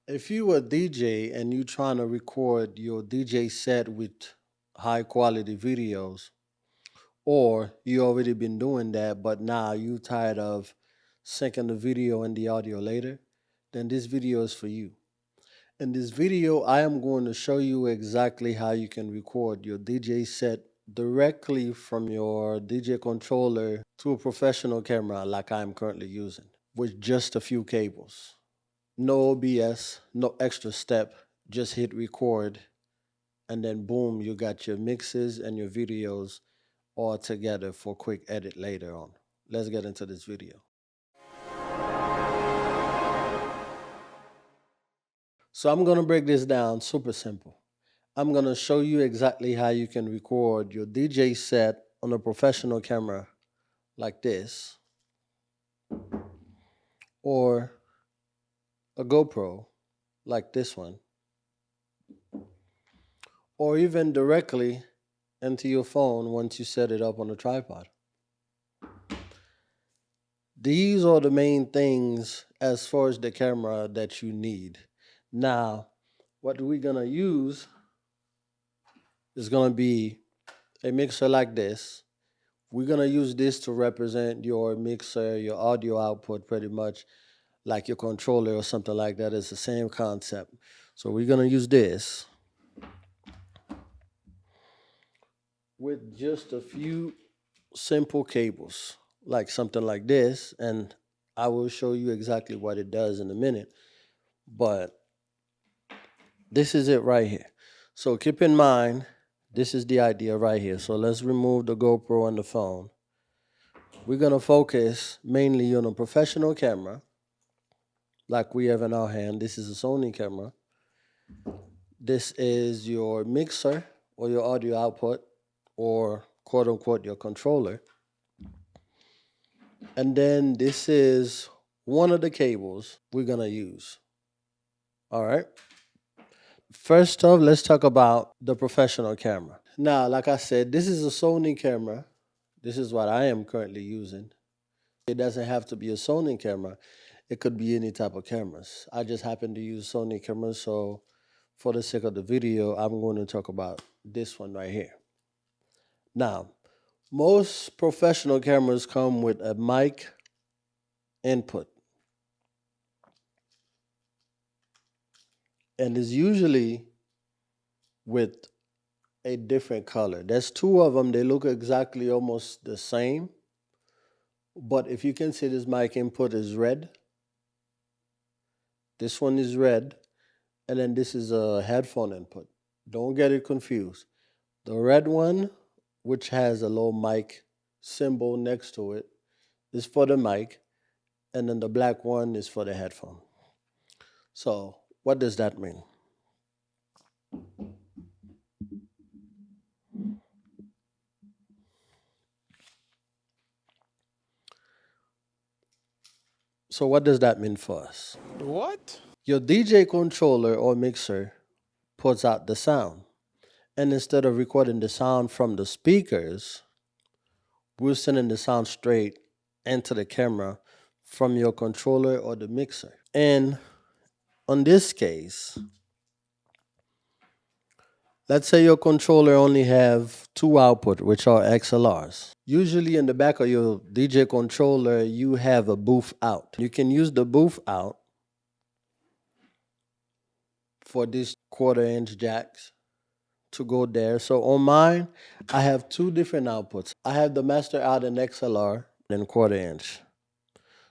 If you a DJ and you trying to record your DJ set with high quality videos, or you already been doing that, but now you tired of syncing the video and the audio later, then this video is for you. In this video, I am going to show you exactly how you can record your DJ set directly from your DJ controller to a professional camera like I am currently using with just a few cables. No OBS, no extra step, just hit record and then boom, you got your mixes and your videos all together for quick edit later on. Let's get into this video. So I'm gonna break this down super simple. I'm gonna show you exactly how you can record your DJ set on a professional camera like this, or a GoPro like this one, or even directly into your phone once you set it up on a tripod. These are the main things as far as the camera that you need. Now, what we're gonna use is gonna be a mixer like this. We're gonna use this to represent your mixer, your audio output pretty much, like your controller or something like that. It's the same concept. So we're gonna use this with just a few simple cables, like something like this, and I will show you exactly what it does in a minute, but this is it right here. So keep in mind, this is the idea right here. So let's remove the GoPro and the phone. We're gonna focus mainly on a professional camera, like we have in our hand. This is a Sony camera. This is your mixer or your audio output, or quote unquote your controller. And then this is one of the cables we're gonna use. All right. First off, let's talk about the professional camera. Now, like I said, this is a Sony camera. This is what I am currently using. It doesn't have to be a Sony camera. It could be any type of cameras. I just happen to use Sony cameras, so for the sake of the video, I'm going to talk about this one right here. Now, most professional cameras come with a mic input. And it's usually with a different color. There's two of them. They look exactly almost the same. But if you can see, this mic input is red. This one is red. And then this is a headphone input. Don't get it confused. The red one, which has a little mic symbol next to it, is for the mic. And then the black one is for the headphone. So what does that mean? So what does that mean for us? What? Your DJ controller or mixer puts out the sound. And instead of recording the sound from the speakers, we're sending the sound straight into the camera from your controller or the mixer. And on this case, let's say your controller only have two outputs, which are XLRs. Usually in the back of your DJ controller, you have a booth out. You can use the booth out for these 1/4-inch jacks to go there. So on mine, I have two different outputs. I have the master out in XLR and 1/4-inch.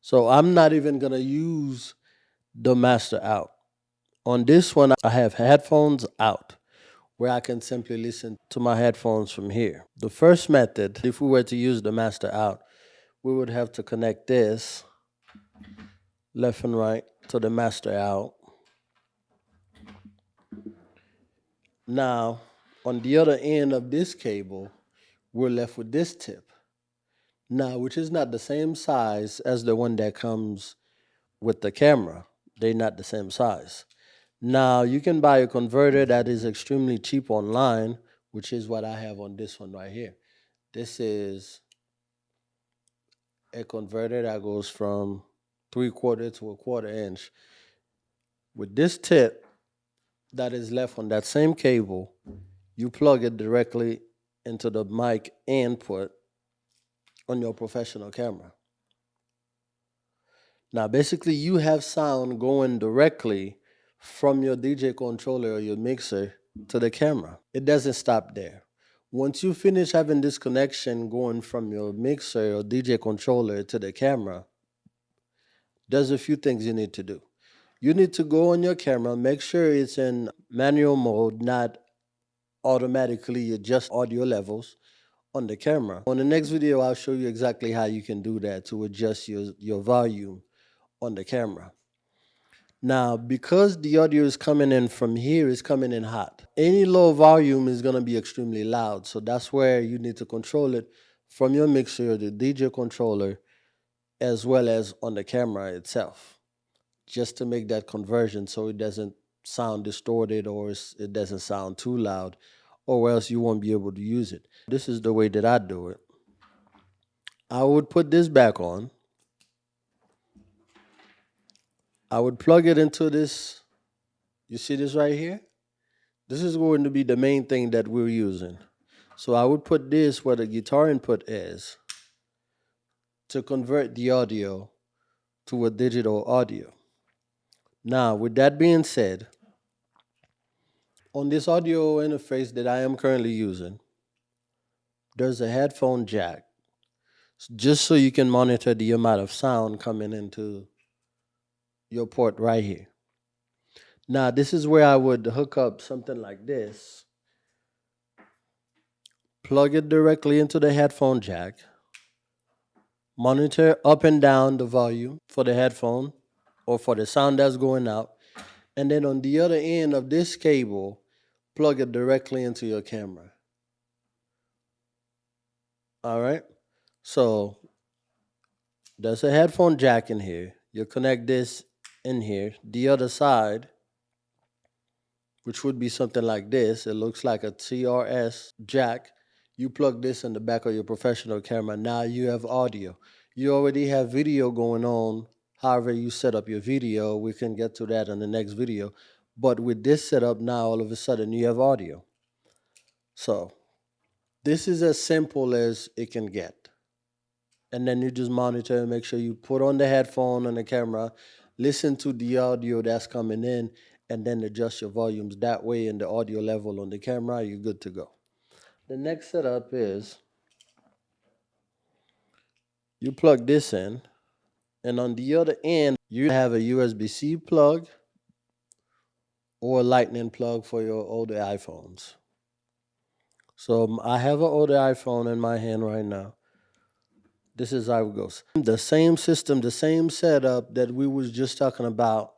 So I'm not even gonna use the master out. On this one, I have headphones out, where I can simply listen to my headphones from here. The first method, if we were to use the master out, we would have to connect this left and right to the master out. Now, on the other end of this cable, we're left with this tip. Now, which is not the same size as the one that comes with the camera. They're not the same size. Now, you can buy a converter that is extremely cheap online, which is what I have on this one right here. This is a converter that goes from 3/4 to a 1/4 inch. With this tip that is left on that same cable, you plug it directly into the mic input on your professional camera. Now, basically, you have sound going directly from your DJ controller or your mixer to the camera. It doesn't stop there. Once you finish having this connection going from your mixer or DJ controller to the camera, there's a few things you need to do. You need to go on your camera, make sure it's in manual mode, not automatically adjust audio levels on the camera. On the next video, I'll show you exactly how you can do that to adjust your volume on the camera. Now, because the audio is coming in from here, it's coming in hot. Any low volume is going to be extremely loud. So that's where you need to control it from your mixer or the DJ controller, as well as on the camera itself, just to make that conversion so it doesn't sound distorted or it doesn't sound too loud, or else you won't be able to use it. This is the way that I do it. I would put this back on. I would plug it into this. You see this right here? This is going to be the main thing that we're using. So I would put this where the guitar input is to convert the audio to a digital audio. Now, with that being said, on this audio interface that I am currently using, there's a headphone jack, just so you can monitor the amount of sound coming into your port right here. Now, this is where I would hook up something like this. Plug it directly into the headphone jack. Monitor up and down the volume for the headphone or for the sound that's going out. And then on the other end of this cable, plug it directly into your camera. All right. So there's a headphone jack in here. You connect this in here. The other side, which would be something like this, it looks like a TRS jack. You plug this in the back of your professional camera. Now you have audio. You already have video going on. However you set up your video, we can get to that in the next video. But with this setup now, all of a sudden you have audio. So this is as simple as it can get. And then you just monitor and make sure you put on the headphone on the camera, listen to the audio that's coming in, and then adjust your volumes that way and the audio level on the camera, you're good to go. The next setup is you plug this in, and on the other end, you have a USB-C plug or a lightning plug for your older iPhones. So I have an older iPhone in my hand right now. This is how it goes. The same system, the same setup that we was just talking about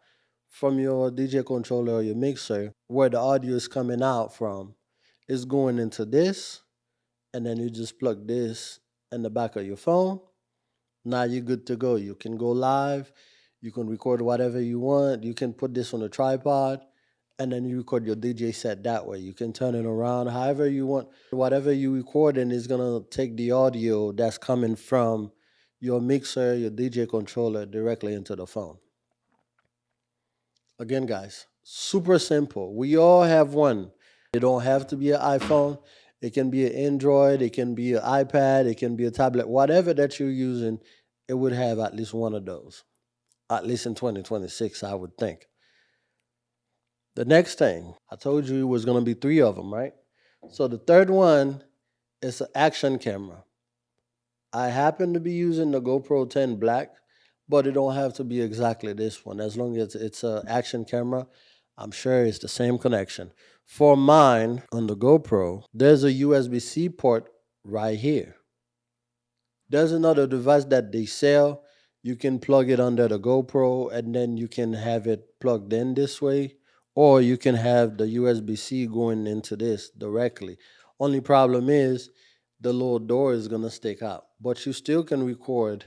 from your DJ controller or your mixer, where the audio is coming out from, is going into this, and then you just plug this in the back of your phone. Now you're good to go. You can go live. You can record whatever you want. You can put this on a tripod, and then you record your DJ set that way. You can turn it around however you want. Whatever you recording is going to take the audio that's coming from your mixer, your DJ controller directly into the phone. Again, guys, super simple. We all have one. It don't have to be an iPhone. It can be an Android. It can be an iPad. It can be a tablet. Whatever that you're using, it would have at least one of those. At least in 2026, I would think. The next thing, I told you it was going to be 3 of them, right? So the third one is an action camera. I happen to be using the GoPro 10 Black, but it don't have to be exactly this one. As long as it's an action camera, I'm sure it's the same connection. For mine, on the GoPro, there's a USB-C port right here. There's another device that they sell. You can plug it under the GoPro, and then you can have it plugged in this way. Or you can have the USB-C going into this directly. Only problem is the little door is going to stick out. But you still can record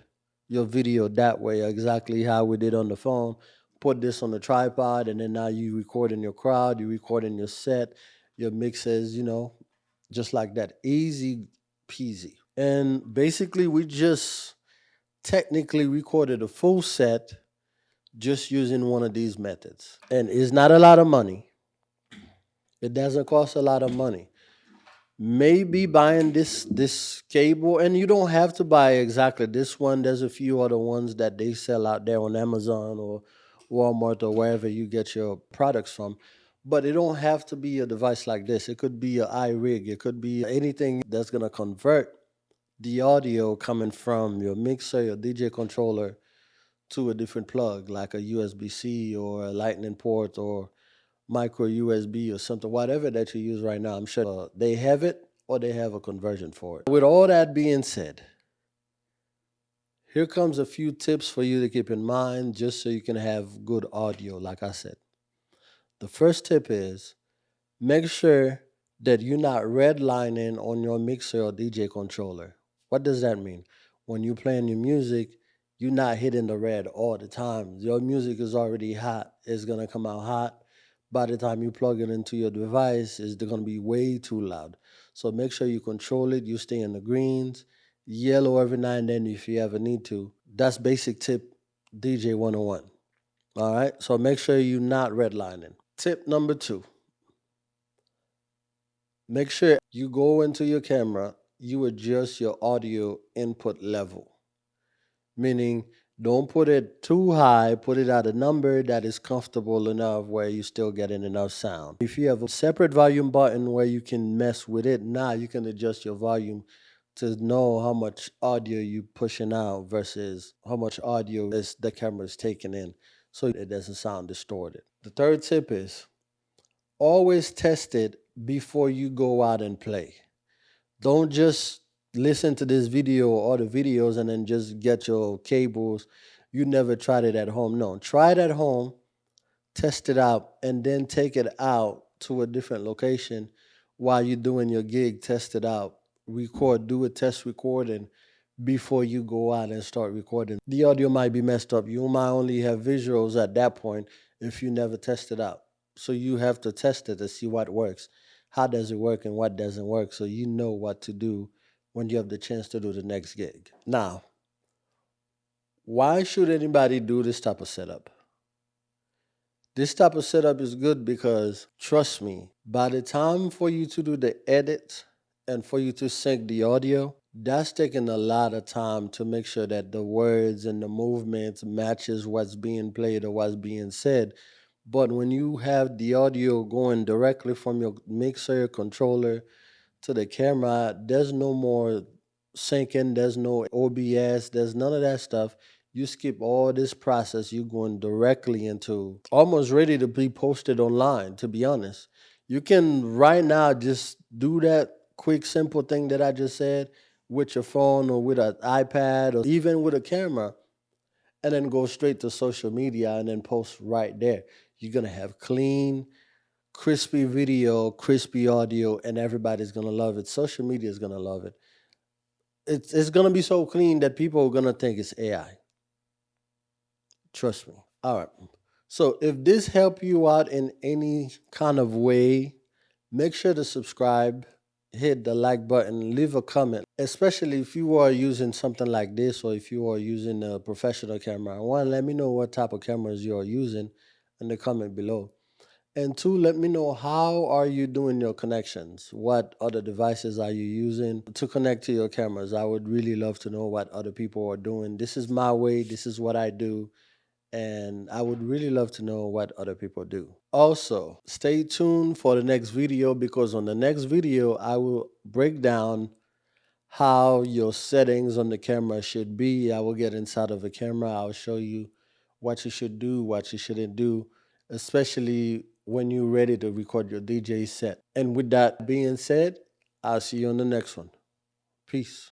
your video that way, exactly how we did on the phone. Put this on the tripod, and then now you recording your crowd, you recording your set, your mixes, just like that. Easy peasy. And basically we just technically recorded a full set just using one of these methods. And it's not a lot of money. It doesn't cost a lot of money. Maybe buying this cable, and you don't have to buy exactly this one. There's a few other ones that they sell out there on Amazon or Walmart or wherever you get your products from. But it don't have to be a device like this. It could be an iRig. It could be anything that's gonna convert the audio coming from your mixer, your DJ controller to a different plug, like a USB-C or a Lightning port or micro USB or something, whatever that you use right now. I'm sure they have it or they have a conversion for it. With all that being said, here comes a few tips for you to keep in mind just so you can have good audio, like I said. The first tip is make sure that you're not redlining on your mixer or DJ controller. What does that mean? When you're playing your music, you're not hitting the red all the time. Your music is already hot. It's going to come out hot. By the time you plug it into your device, it's going to be way too loud. So make sure you control it. You stay in the greens, yellow every now and then if you ever need to. That's basic tip DJ 101. All right. So make sure you're not redlining. Tip number 2. Make sure you go into your camera, you adjust your audio input level. Meaning, don't put it too high, put it at a number that is comfortable enough where you're still getting enough sound. If you have a separate volume button where you can mess with it, now you can adjust your volume to know how much audio you pushing out versus how much audio is the camera is taking in so it doesn't sound distorted. The third tip is always test it before you go out and play. Don't just listen to this video or other videos and then just get your cables. You never tried it at home. No, try it at home, test it out, and then take it out to a different location while you're doing your gig. Test it out, record, do a test recording before you go out and start recording. The audio might be messed up. You might only have visuals at that point if you never test it out. So you have to test it to see what works. How does it work and what doesn't work so you know what to do when you have the chance to do the next gig. Now, why should anybody do this type of setup? This type of setup is good because, trust me, by the time for you to do the edit and for you to sync the audio, that's taking a lot of time to make sure that the words and the movements matches what's being played or what's being said. But when you have the audio going directly from your mixer, controller to the camera, there's no more syncing, there's no OBS, there's none of that stuff. You skip all this process, you going directly into almost ready to be posted online, to be honest. You can right now just do that quick, simple thing that I just said with your phone or with an iPad or even with a camera, and then go straight to social media and then post right there. You're gonna have clean, crispy video, crispy audio, and everybody's gonna love it. Social media is gonna love it. It's gonna be so clean that people are gonna think it's AI. Trust me. All right. So if this helped you out in any kind of way, make sure to subscribe, hit the like button, leave a comment, especially if you are using something like this or if you are using a professional camera. One, let me know what type of cameras you are using in the comment below. And two, let me know how are you doing your connections? What other devices are you using to connect to your cameras? I would really love to know what other people are doing. This is my way, this is what I do, and I would really love to know what other people do. Also, stay tuned for the next video because on the next video, I will break down how your settings on the camera should be. I will get inside of the camera. I'll show you what you should do, what you shouldn't do, especially when you're ready to record your DJ set. And with that being said, I'll see you on the next one. Peace.